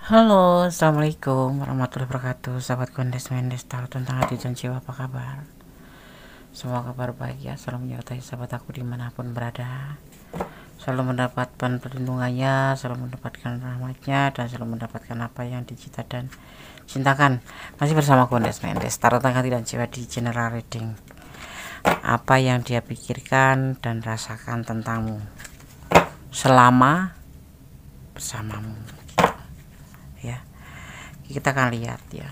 Halo, assalamualaikum warahmatullahi wabarakatuh. Sahabat Kondes Mendes taruh tentang hati dan jiwa, apa kabar? Semua kabar baik ya, selalu menyertai sahabat aku dimanapun berada. Selalu mendapatkan perlindungannya, selalu mendapatkan rahmatnya, dan selalu mendapatkan apa yang dicita dan cintakan. Masih bersama Kondes Mendes taruh tentang hati dan jiwa di general reading. Apa yang dia pikirkan dan rasakan tentangmu selama bersamamu, ya. Kita akan lihat ya,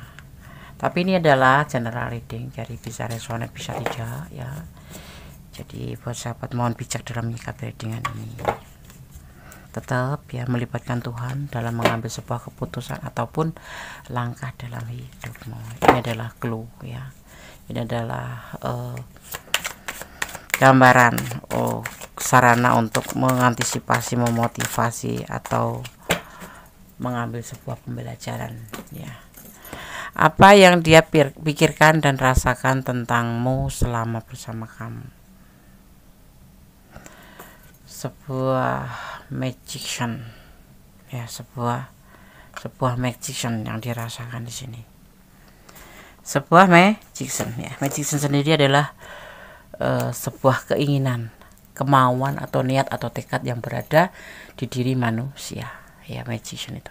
tapi ini adalah general reading, jadi bisa resonate bisa tidak ya. Jadi buat sahabat mohon bijak dalam menyikapi readingan ini, tetap ya melibatkan Tuhan dalam mengambil sebuah keputusan ataupun langkah dalam hidupmu. Ini adalah clue ya, ini adalah gambaran sarana untuk mengantisipasi, memotivasi, atau mengambil sebuah pembelajaran ya. Apa yang dia pikirkan dan rasakan tentangmu selama bersama kamu. Sebuah magician ya, sebuah magician yang dirasakan di sini. Sebuah magician ya. Magician sendiri adalah sebuah keinginan, kemauan atau niat atau tekad yang berada di diri manusia. Ya, magician itu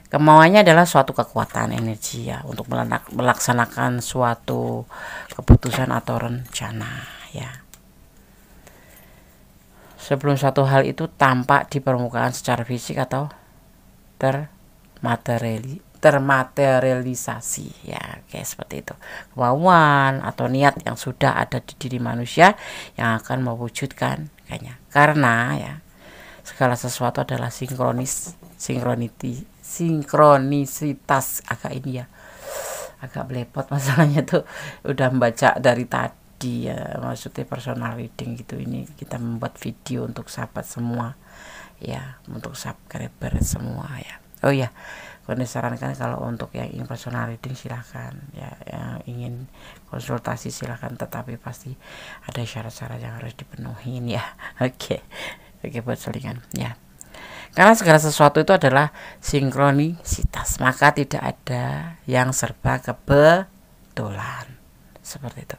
kemauannya adalah suatu kekuatan energi ya untuk melaksanakan suatu keputusan atau rencana ya. Sebelum suatu hal itu tampak di permukaan secara fisik atau termaterialisasi ya, kayak seperti itu. Kemauan atau niat yang sudah ada di diri manusia yang akan mewujudkan kayaknya, karena ya segala sesuatu adalah sinkronisitas. Agak belepot masalahnya tuh, udah membaca dari tadi ya, maksudnya personal reading gitu. Ini kita membuat video untuk sahabat semua ya, untuk subscriber semua ya. Oh ya, aku disarankan kalau untuk yang ingin personal reading silahkan ya, yang ingin konsultasi silahkan, tetapi pasti ada syarat-syarat yang harus dipenuhi ya. Oke, buat selingan ya. Karena segala sesuatu itu adalah sinkronisitas, maka tidak ada yang serba kebetulan. Seperti itu.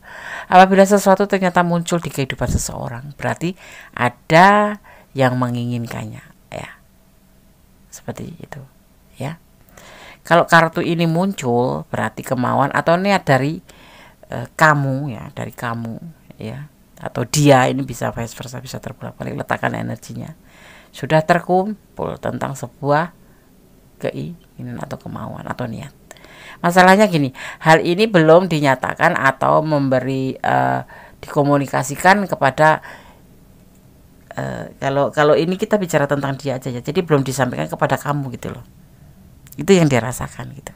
Apabila sesuatu ternyata muncul di kehidupan seseorang, berarti ada yang menginginkannya ya. Seperti itu ya. Kalau kartu ini muncul, berarti kemauan atau niat dari kamu ya, dari kamu ya, atau dia, ini bisa vice versa, bisa terbolak-balik letakkan energinya, sudah terkumpul tentang sebuah keinginan atau kemauan atau niat. Masalahnya gini, hal ini belum dinyatakan atau memberi dikomunikasikan kepada kalau ini kita bicara tentang dia aja ya, jadi belum disampaikan kepada kamu gitu loh. Itu yang dia rasakan gitu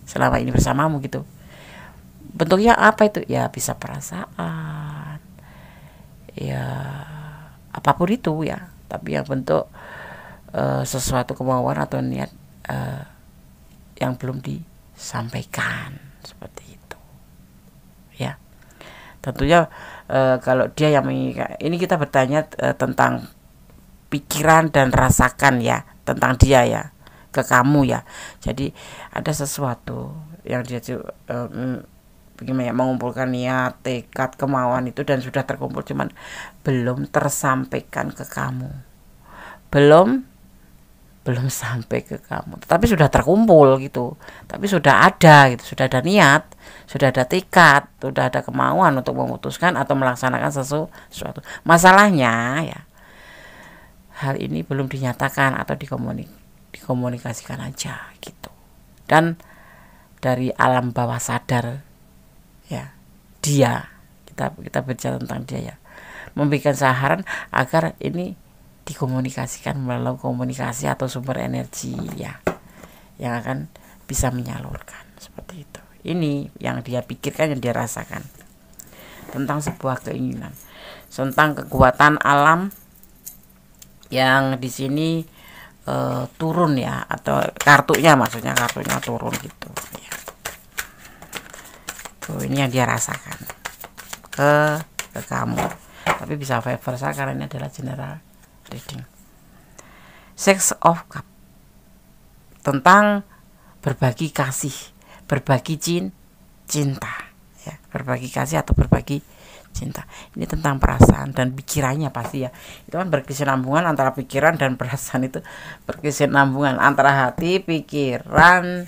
selama ini bersamamu gitu. Bentuknya apa itu ya, bisa perasaan ya, apapun itu ya, tapi yang bentuk sesuatu kemauan atau niat yang belum disampaikan, seperti itu ya. Tentunya kalau dia yang ini kita bertanya tentang pikiran dan rasakan ya, tentang dia ya ke kamu ya. Jadi ada sesuatu yang dia bagaimana mengumpulkan niat, tekad, kemauan itu, dan sudah terkumpul, cuman belum tersampaikan ke kamu, belum sampai ke kamu, tapi sudah terkumpul gitu, tapi sudah ada gitu, sudah ada niat, sudah ada tekad, sudah ada kemauan untuk memutuskan atau melaksanakan sesuatu. Masalahnya ya, hal ini belum dinyatakan atau dikomunikasikan aja gitu. Dan dari alam bawah sadar ya, kita bicara tentang dia ya, memberikan saran agar ini dikomunikasikan melalui komunikasi atau sumber energi ya, yang akan bisa menyalurkan, seperti itu. Ini yang dia pikirkan, yang dia rasakan tentang sebuah keinginan, tentang kekuatan alam yang di sini turun ya, atau kartunya, maksudnya kartunya turun gitu ya. Tuh, ini yang dia rasakan ke kamu, tapi bisa vice versa karena ini adalah general reading. Six of Cup, tentang berbagi kasih, berbagi cinta, ya, berbagi kasih atau berbagi cinta. Ini tentang perasaan dan pikirannya pasti ya. Itu kan berkesinambungan antara pikiran dan perasaan, itu berkesinambungan antara hati, pikiran,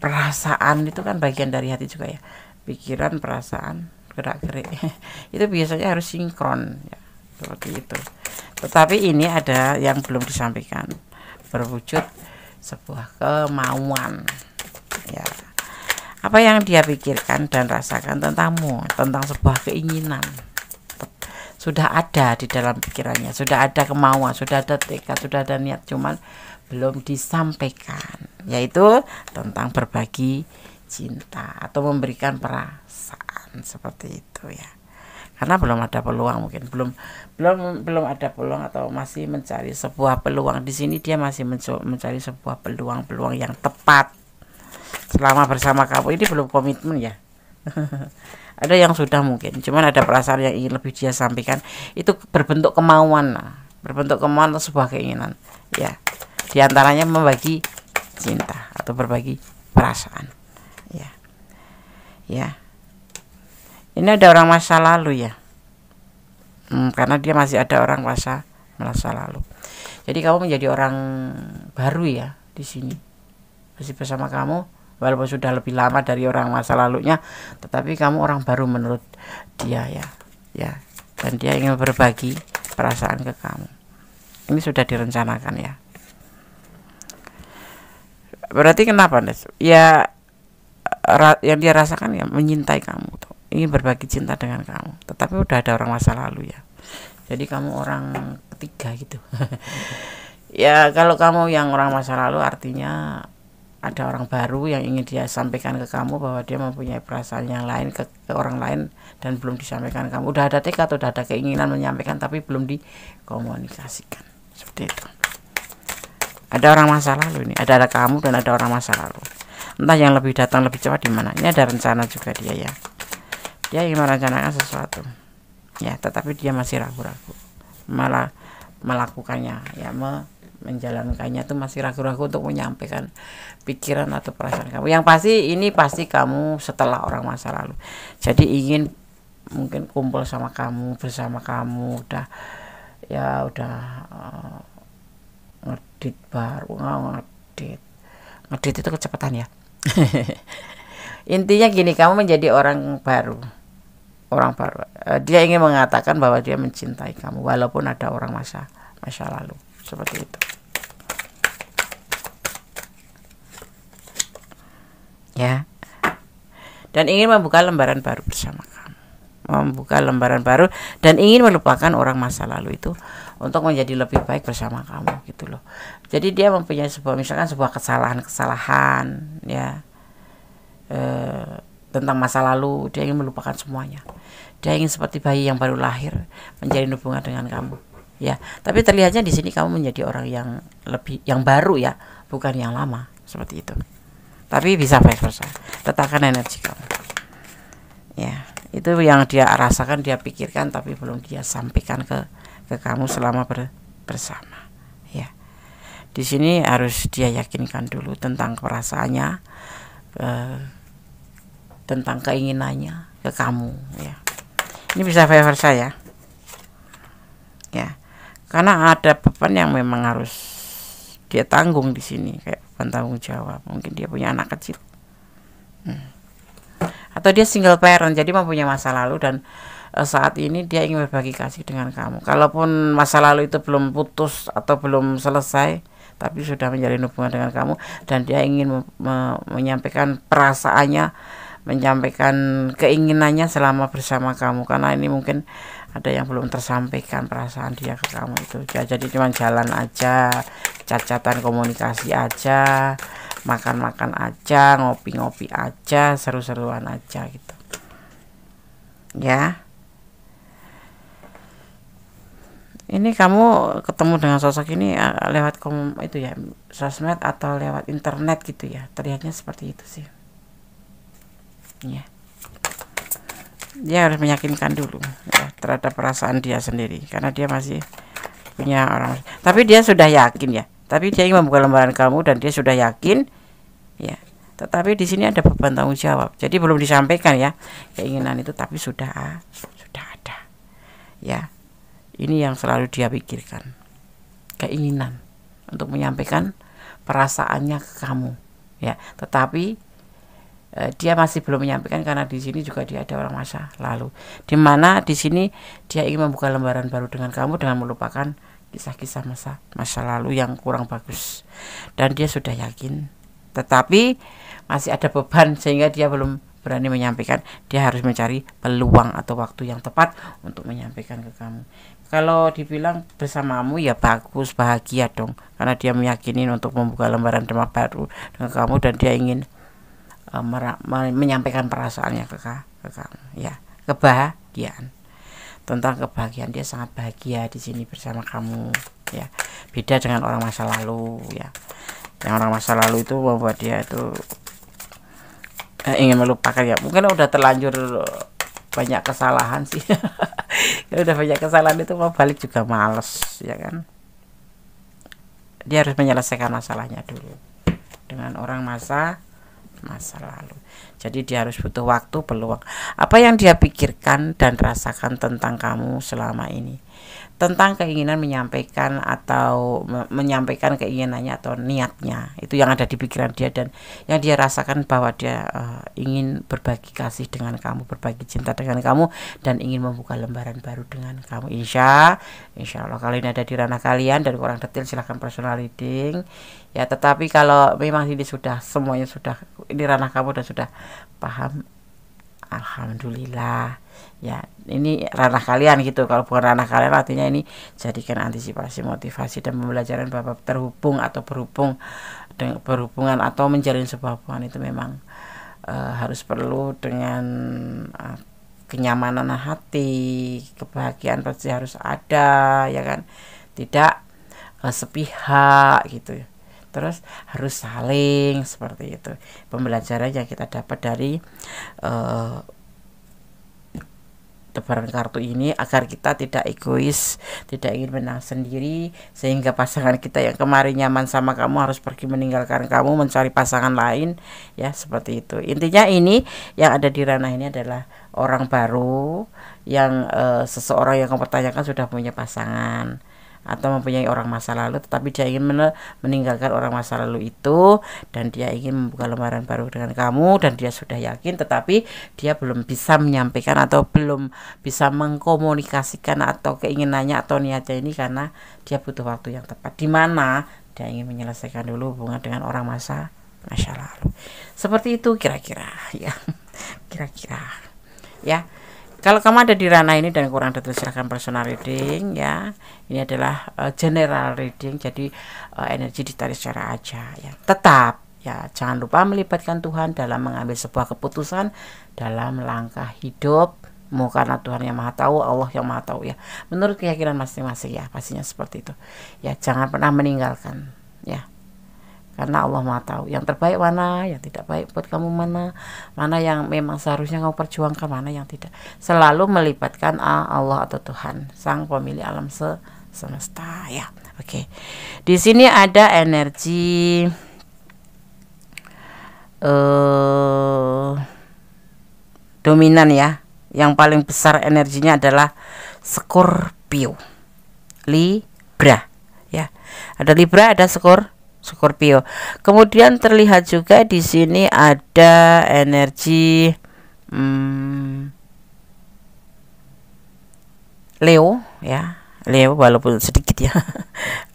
perasaan, itu kan bagian dari hati juga ya. Pikiran, perasaan, gerak-gerik itu biasanya harus sinkron ya, seperti itu. Tetapi ini ada yang belum disampaikan, berwujud sebuah kemauan ya. Apa yang dia pikirkan dan rasakan tentangmu, tentang sebuah keinginan, sudah ada di dalam pikirannya, sudah ada kemauan, sudah ada tekad, sudah ada niat, cuman belum disampaikan, yaitu tentang berbagi cinta atau memberikan perasaan, seperti itu ya. Karena belum ada peluang, mungkin belum ada peluang atau masih mencari sebuah peluang. Di sini dia masih mencari sebuah peluang yang tepat selama bersama kamu. Ini belum komitmen ya. Ada yang sudah mungkin, cuman ada perasaan yang ingin lebih dia sampaikan, itu berbentuk kemauan, berbentuk kemauan atau sebuah keinginan ya. Di antaranya membagi cinta atau berbagi perasaan ya. Ya, ini ada orang masa lalu ya, karena dia masih ada orang masa lalu. Jadi kamu menjadi orang baru ya di sini, masih bersama kamu, walaupun sudah lebih lama dari orang masa lalunya, tetapi kamu orang baru menurut dia ya, ya. Dan dia ingin berbagi perasaan ke kamu. Ini sudah direncanakan ya. Berarti kenapa, Nes? Ya, yang dia rasakan ya menyintai kamu tuh, ingin berbagi cinta dengan kamu, tetapi udah ada orang masa lalu ya. Jadi kamu orang ketiga gitu. Ya, kalau kamu yang orang masa lalu, artinya ada orang baru yang ingin dia sampaikan ke kamu bahwa dia mempunyai perasaan yang lain ke orang lain dan belum disampaikan kamu. Udah ada tekad, udah ada keinginan menyampaikan, tapi belum dikomunikasikan, seperti itu. Ada orang masa lalu ini, ada kamu dan ada orang masa lalu. Entah yang lebih datang lebih cepat di mana. Ini ada rencana juga dia ya. Dia ingin merencanakan sesuatu ya, tetapi dia masih ragu-ragu malah melakukannya ya, menjalankannya tuh masih ragu-ragu untuk menyampaikan pikiran atau perasaan kamu. Yang pasti ini pasti kamu setelah orang masa lalu, jadi ingin mungkin kumpul sama kamu, bersama kamu, udah ya, udah ngedit baru, ngedit itu kecepatan ya. Intinya gini, kamu menjadi orang baru. Dia ingin mengatakan bahwa dia mencintai kamu walaupun ada orang masa lalu, seperti itu ya. Dan ingin membuka lembaran baru bersama kamu, membuka lembaran baru dan ingin melupakan orang masa lalu itu untuk menjadi lebih baik bersama kamu gitu loh. Jadi dia mempunyai sebuah kesalahan ya, tentang masa lalu. Dia ingin melupakan semuanya. Dia ingin seperti bayi yang baru lahir menjalin hubungan dengan kamu ya. Tapi terlihatnya di sini kamu menjadi orang yang baru ya, bukan yang lama, seperti itu. Tapi bisa vice versa, letakkan energi kamu ya. Itu yang dia rasakan, dia pikirkan, tapi belum dia sampaikan ke kamu selama bersama ya. Di sini harus dia yakinkan dulu tentang perasaannya, tentang keinginannya ke kamu ya. Ini bisa vice versa ya. Ya. Karena ada beban yang memang harus dia tanggung di sini, kayak beban tanggung jawab. Mungkin dia punya anak kecil. Atau dia single parent, jadi mempunyai masa lalu dan saat ini dia ingin berbagi kasih dengan kamu. Kalaupun masa lalu itu belum putus atau belum selesai, tapi sudah menjalin hubungan dengan kamu dan dia ingin menyampaikan perasaannya, menyampaikan keinginannya selama bersama kamu. Karena ini mungkin ada yang belum tersampaikan perasaan dia ke kamu itu ya. Jadi cuma jalan aja, cacatan komunikasi aja, makan-makan aja, ngopi-ngopi aja, seru-seruan aja gitu ya. Ini kamu ketemu dengan sosok ini lewat itu ya, sosmed atau lewat internet gitu ya. Terlihatnya seperti itu sih ya. Dia harus meyakinkan dulu ya, terhadap perasaan dia sendiri, karena dia masih punya orang. Tapi dia sudah yakin ya, tapi dia ingin membuka lembaran kamu dan dia sudah yakin, ya. Tetapi di sini ada beban tanggung jawab. Jadi belum disampaikan ya keinginan itu, tapi sudah ada. Ya. Ini yang selalu dia pikirkan. Keinginan untuk menyampaikan perasaannya ke kamu, ya. Tetapi dia masih belum menyampaikan karena di sini juga dia ada orang masa lalu. Di mana di sini dia ingin membuka lembaran baru dengan kamu dengan melupakan kisah-kisah masa lalu yang kurang bagus. Dan dia sudah yakin, tetapi masih ada beban sehingga dia belum berani menyampaikan. Dia harus mencari peluang atau waktu yang tepat untuk menyampaikan ke kamu. Kalau dibilang bersamamu ya bagus, bahagia dong, karena dia meyakini untuk membuka lembaran baru dengan kamu dan dia ingin menyampaikan perasaannya ke kamu, ya. Kebahagiaan, tentang kebahagiaan, dia sangat bahagia di sini bersama kamu, ya. Beda dengan orang masa lalu, ya. Yang orang masa lalu itu membuat dia itu ingin melupakan, ya. Mungkin udah terlanjur banyak kesalahan sih. Kalau udah banyak kesalahan itu mau balik juga males, ya kan. Dia harus menyelesaikan masalahnya dulu dengan orang masa lalu. Jadi dia harus butuh waktu, peluang. Apa yang dia pikirkan dan rasakan tentang kamu selama ini, tentang keinginan menyampaikan atau menyampaikan keinginannya atau niatnya, itu yang ada di pikiran dia dan yang dia rasakan bahwa dia ingin berbagi kasih dengan kamu, berbagi cinta dengan kamu, dan ingin membuka lembaran baru dengan kamu. Insya Allah kalau ini ada di ranah kalian dan kurang detail silahkan personal reading, ya. Tetapi kalau memang ini sudah semuanya sudah ini ranah kamu dan sudah paham, alhamdulillah, ya. Ini ranah kalian gitu. Kalau bukan ranah kalian artinya ini jadikan antisipasi, motivasi dan pembelajaran bahwa terhubung atau berhubungan atau menjalin sebuah hubungan itu memang harus perlu dengan kenyamanan hati, kebahagiaan pasti harus ada, ya kan. Tidak sepihak gitu ya. Terus harus saling, seperti itu pembelajaran yang kita dapat dari tebaran kartu ini, agar kita tidak egois, tidak ingin menang sendiri, sehingga pasangan kita yang kemarin nyaman sama kamu harus pergi meninggalkan kamu, mencari pasangan lain, ya, seperti itu. Intinya ini yang ada di ranah ini adalah orang baru yang seseorang yang kamu pertanyakan sudah punya pasangan atau mempunyai orang masa lalu, tetapi dia ingin meninggalkan orang masa lalu itu dan dia ingin membuka lembaran baru dengan kamu dan dia sudah yakin, tetapi dia belum bisa menyampaikan atau belum bisa mengkomunikasikan atau keinginannya atau niatnya ini karena dia butuh waktu yang tepat, di mana dia ingin menyelesaikan dulu hubungan dengan orang masa lalu. Seperti itu kira-kira, ya. Kira-kira, ya. Kalau kamu ada di ranah ini dan kurang detail silahkan personal reading, ya. Ini adalah general reading, jadi energi ditarik secara aja, ya. Tetap, ya, jangan lupa melibatkan Tuhan dalam mengambil sebuah keputusan dalam langkah hidupmu, karena Tuhan yang maha tahu, Allah yang maha tahu, ya. Menurut keyakinan masing-masing, ya, pastinya seperti itu, ya. Jangan pernah meninggalkan, ya. Karena Allah maha tahu yang terbaik mana, yang tidak baik buat kamu mana yang memang seharusnya kamu perjuangkan, mana yang tidak. Selalu melibatkan Allah atau Tuhan, sang pemilik alam semesta, ya. Oke. Di sini ada energi dominan, ya. Yang paling besar energinya adalah Scorpio, Libra, ya. Ada Libra, ada Scorpio. Kemudian terlihat juga di sini ada energi Leo, ya. Leo walaupun sedikit, ya.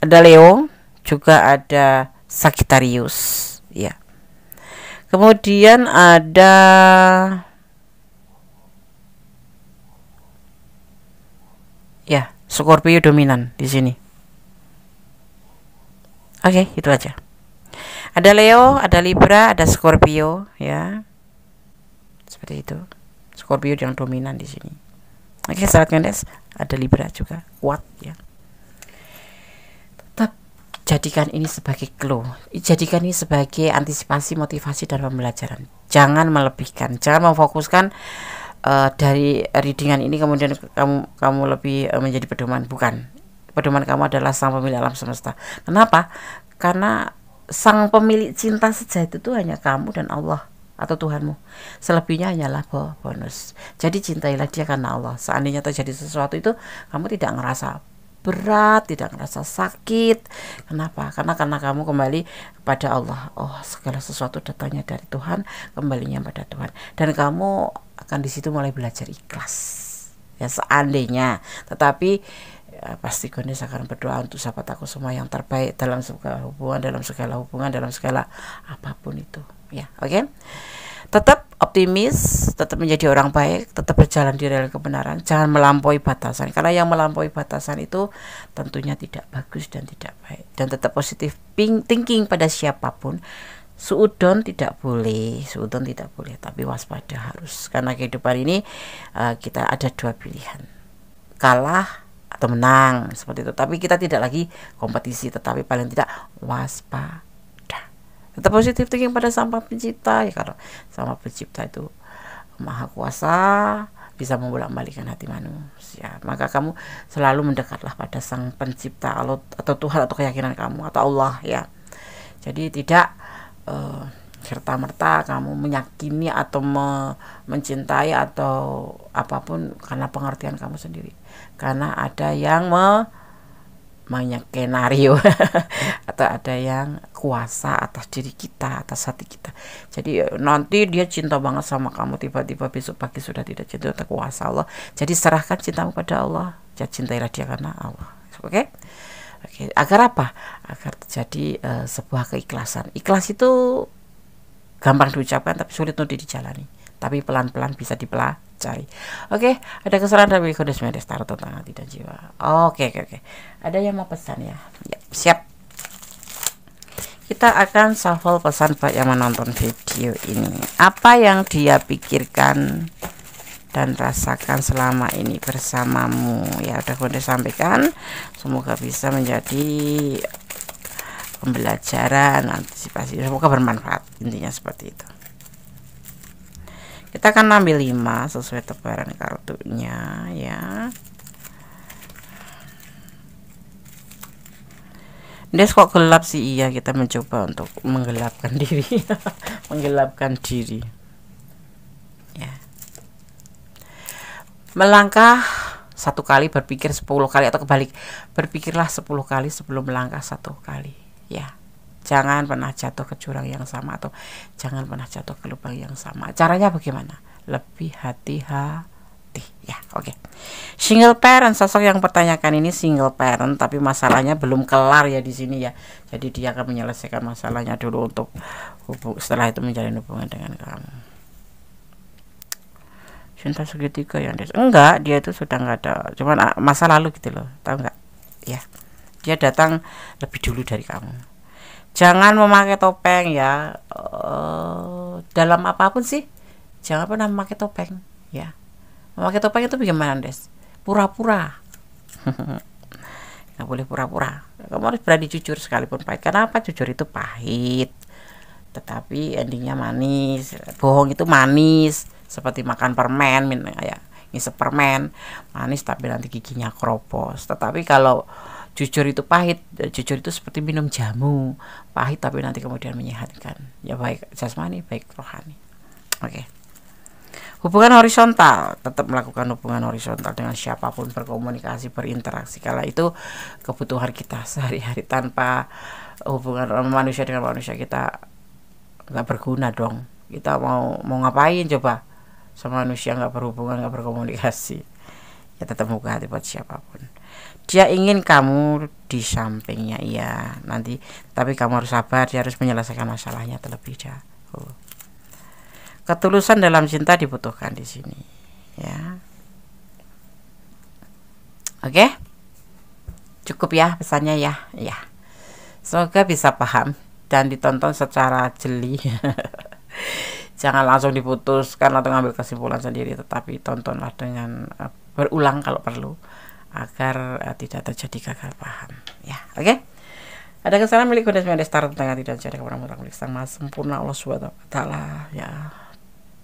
Ada Leo, juga ada Sagittarius, ya. Kemudian ada ya Scorpio dominan di sini. Oke, itu aja. Ada Leo, ada Libra, ada Scorpio, ya. Seperti itu. Scorpio yang dominan di sini. Oke, sahabat Ngendes, ada Libra juga kuat, ya. Tetap jadikan ini sebagai clue. Jadikan ini sebagai antisipasi, motivasi dan pembelajaran. Jangan melebihkan, jangan memfokuskan dari readingan ini kemudian kamu lebih menjadi pedoman, bukan. Pedoman kamu adalah sang pemilik alam semesta. Kenapa? Karena sang pemilik cinta sejati itu hanya kamu dan Allah atau Tuhanmu. Selebihnya hanyalah bonus. Jadi cintailah dia karena Allah. Seandainya terjadi sesuatu itu, kamu tidak ngerasa berat, tidak ngerasa sakit. Kenapa? Karena kamu kembali kepada Allah. Oh, segala sesuatu datangnya dari Tuhan, kembalinya pada Tuhan. Dan kamu akan di situ mulai belajar ikhlas. Ya seandainya, tetapi ya, pasti Gondes akan berdoa untuk sahabat aku semua yang terbaik dalam segala hubungan, dalam segala apapun itu. Ya, oke. Tetap optimis, tetap menjadi orang baik, tetap berjalan di rel kebenaran, jangan melampaui batasan. Karena yang melampaui batasan itu tentunya tidak bagus dan tidak baik. Dan tetap positif thinking pada siapapun. Suudon tidak boleh, tapi waspada harus. Karena kehidupan ini kita ada dua pilihan, kalah atau menang, seperti itu. Tapi kita tidak lagi kompetisi, tetapi paling tidak waspada. Tetap positif thinking pada Sang Pencipta ya, kalau Sang Pencipta itu Maha Kuasa, bisa membolak-balikkan hati manusia. Maka kamu selalu mendekatlah pada Sang Pencipta atau Tuhan atau keyakinan kamu atau Allah ya. Jadi tidak serta-merta kamu meyakini atau mencintai atau apapun karena pengertian kamu sendiri. Karena ada yang menyekenario atau ada yang kuasa atas diri kita, atas hati kita. Jadi nanti dia cinta banget sama kamu, tiba-tiba besok pagi sudah tidak cinta, atau kuasa Allah. Jadi serahkan cintamu pada Allah. Jadi cintailah dia karena Allah. Oke? Oke. Agar apa? Agar terjadi sebuah keikhlasan. Ikhlas itu gampang diucapkan tapi sulit untuk dijalani. Tapi pelan-pelan bisa dipelajari. Oke, ada kesalahan dari Gondes Mendes taruh tentang hati dan jiwa. Oke. Ada yang mau pesan ya? Ya, siap. Kita akan shuffle pesan buat yang menonton video ini. Apa yang dia pikirkan dan rasakan selama ini bersamamu? Ya, udah Gondes sampaikan. Semoga bisa menjadi pembelajaran, antisipasi. Semoga bermanfaat. Intinya seperti itu. Kita akan ambil 5 sesuai tebaran kartunya ya. Des kok gelap sih? Iya, kita mencoba untuk menggelapkan diri. Menggelapkan diri ya. Melangkah 1 kali, berpikir 10 kali, atau kebalik, berpikirlah 10 kali sebelum melangkah 1 kali ya. Jangan pernah jatuh ke jurang yang sama, atau jangan pernah jatuh ke lubang yang sama. Caranya bagaimana? Lebih hati-hati ya. Oke. Single parent, sosok yang pertanyakan ini single parent, tapi masalahnya belum kelar ya di sini ya. Jadi dia akan menyelesaikan masalahnya dulu untuk setelah itu menjalin hubungan dengan kamu. Cinta segitiga yang enggak, dia itu sudah enggak ada, cuman masa lalu gitu loh, tahu enggak ya. Dia datang lebih dulu dari kamu. Jangan memakai topeng ya, dalam apapun sih jangan pernah memakai topeng ya. Memakai topeng itu bagaimana Des? Pura-pura. Nggak boleh pura-pura. Kamu harus berani jujur sekalipun pahit. Kenapa? Jujur itu pahit, tetapi endingnya manis. Bohong itu manis, seperti makan permen ya, ngisep permen manis tapi nanti giginya keropos. Tetapi kalau jujur itu pahit, jujur itu seperti minum jamu, pahit tapi nanti kemudian menyehatkan ya, baik jasmani baik rohani. Oke. Hubungan horizontal, tetap melakukan hubungan horizontal dengan siapapun, berkomunikasi, berinteraksi. Kalau itu kebutuhan kita sehari-hari. Tanpa hubungan manusia dengan manusia kita nggak berguna dong. Kita mau ngapain coba sama manusia nggak berhubungan, nggak berkomunikasi? Ya tetap buka hati buat siapapun. Dia ingin kamu di sampingnya, iya nanti, tapi kamu harus sabar. Dia harus menyelesaikan masalahnya terlebih dahulu. Ketulusan dalam cinta dibutuhkan di sini ya. Oke, cukup ya pesannya ya. Ya, semoga bisa paham dan ditonton secara jeli. Jangan langsung diputuskan atau ngambil kesimpulan sendiri, tetapi tontonlah dengan berulang kalau perlu, agar tidak terjadi gagal paham ya. Oke. Ada kesalahan milik Gondes Mendes taruh tentang tidak jadi kepada milik Sang Maha Sempurna Allah Subhanahu wa taala ya.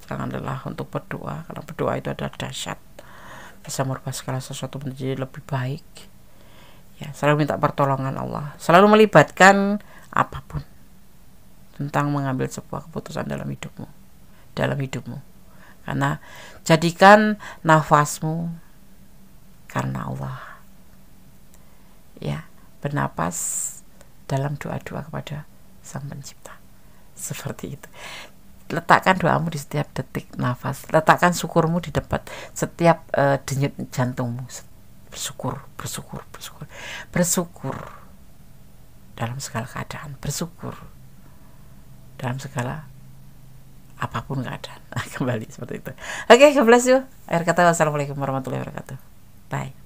Jangan lelah untuk berdoa, karena berdoa itu adalah dahsyat, bisa merubah segala sesuatu menjadi lebih baik ya. Selalu minta pertolongan Allah, selalu melibatkan apapun tentang mengambil sebuah keputusan dalam hidupmu. Karena jadikan nafasmu karena Allah, ya, bernapas dalam doa-doa kepada Sang Pencipta, seperti itu. Letakkan doamu di setiap detik nafas, letakkan syukurmu di depan setiap denyut jantungmu. Bersyukur dalam segala keadaan, bersyukur dalam segala apapun keadaan. Kembali seperti itu. Oke, God bless you. Akhir kata, wassalamualaikum warahmatullahi wabarakatuh. Bye.